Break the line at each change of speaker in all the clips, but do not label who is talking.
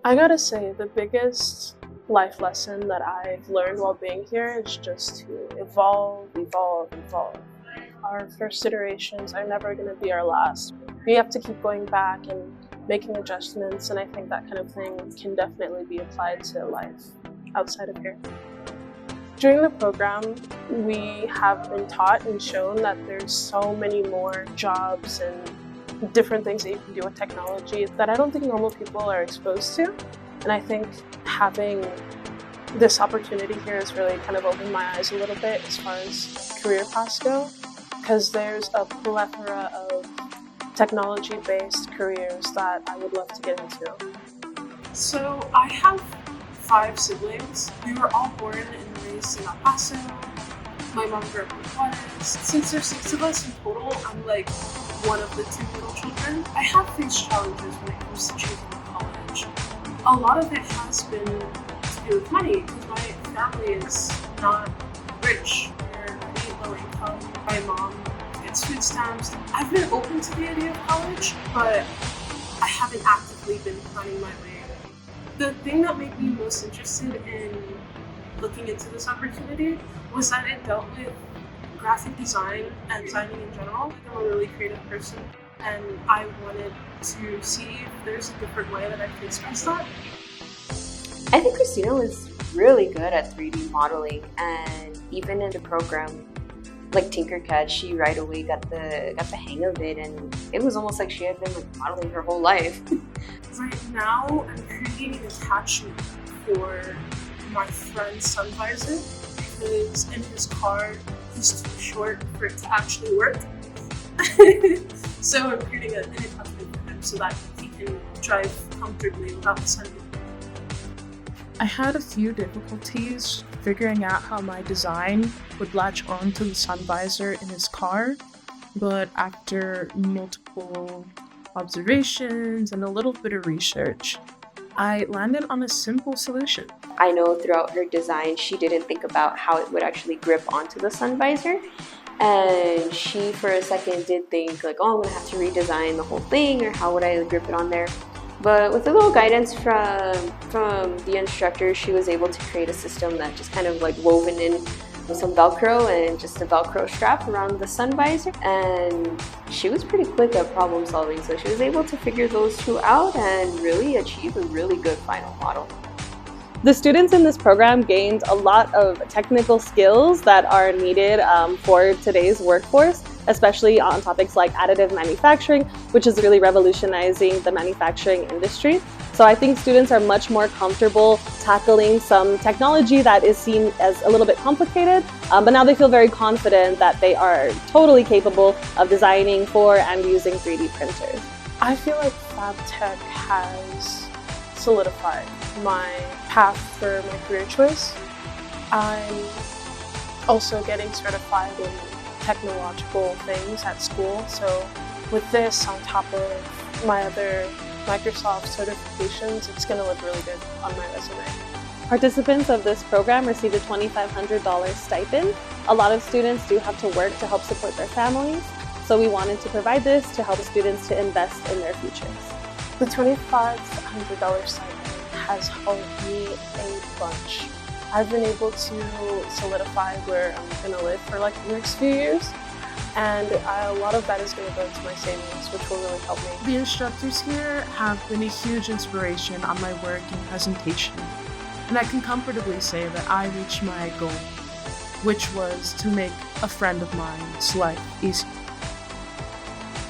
I gotta say, the biggest life lesson that I've learned while being here is just to evolve. Our first iterations are never going to be our last. We have to keep going back and making adjustments, and I think that kind of thing can definitely be applied to life outside of here. During the program, we have been taught and shown that there's so many more jobs and different things that you can do with technology that I don't think normal people are exposed to. And I think having this opportunity here has really kind of opened my eyes a little bit as far as career paths go, because there's a plethora of technology-based careers that I would love to get into. So I have 5 siblings. We were all born and raised in Paso. My mom grew up in Juarez. Since there's 6 of us in total, I'm like one of the 2 middle children. I have faced challenges when it comes to choosing college. A lot of it has been to do with money, because my family is not rich. We're pretty low income. My mom gets food stamps. I've been open to the idea of college, but I haven't actively been planning my way. The thing that made me most interested in looking into this opportunity was that it dealt with graphic design and designing in general. I'm a really creative person, and I wanted to see if there's a different way that I could express that.
I think Christina was really good at 3D modeling, and even in the program like Tinkercad, she right away got the hang of it, and it was almost like she had been like modeling her whole life.
Right now, I'm creating an attachment for my friend's sun visor, because in his car he's too short for it to actually work. So I'm creating an attachment for him so that he can drive comfortably without the sun.
I had a few difficulties figuring out how my design would latch onto the sun visor in his car, but after multiple observations and a little bit of research, I landed on a simple solution.
I know throughout her design, she didn't think about how it would actually grip onto the sun visor. And she, for a second, did think like, oh, I'm gonna have to redesign the whole thing, or how would I grip it on there? But with a little guidance from the instructor, she was able to create a system that just kind of like woven in with some Velcro and just a Velcro strap around the sun visor. And she was pretty quick at problem solving, so she was able to figure those 2 out and really achieve a really good final model.
The students in this program gained a lot of technical skills that are needed for today's workforce, especially on topics like additive manufacturing, which is really revolutionizing the manufacturing industry. So I think students are much more comfortable tackling some technology that is seen as a little bit complicated, but now they feel very confident that they are totally capable of designing for and using 3D printers.
I feel like FabTech has solidified my path for my career choice. I'm also getting certified in technological things at school, so with this on top of my other Microsoft certifications, it's going to look really good on my resume.
Participants of this program receive a $2,500 stipend. A lot of students do have to work to help support their families, so we wanted to provide this to help students to invest in their futures.
The $2,500 stipend has helped me a bunch. I've been able to solidify where I'm going to live for like the next few years, and a lot of that is going to go into my savings, which will really help me.
The instructors here have been a huge inspiration on my work and presentation, and I can comfortably say that I reached my goal, which was to make a friend of mine's life easier.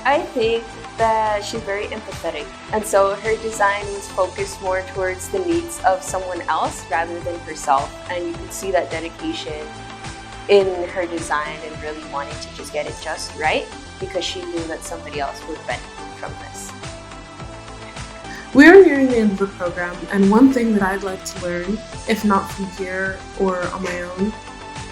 I think that she's very empathetic, and so her design was focused more towards the needs of someone else rather than herself, and you can see that dedication in her design and really wanting to just get it just right, because she knew that somebody else would benefit from this.
We are nearing the end of the program, and one thing that I'd like to learn, if not from here or on my own,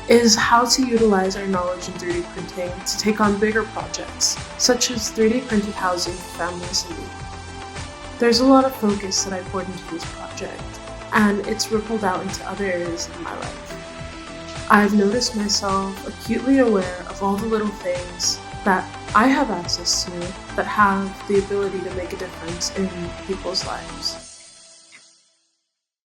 is how to utilize our knowledge in 3D printing to take on bigger projects, such as 3D printed housing for families in need. There's a lot of focus that I poured into this project, and it's rippled out into other areas of my life. I've noticed myself acutely aware of all the little things that I have access to that have the ability to make a difference in people's lives.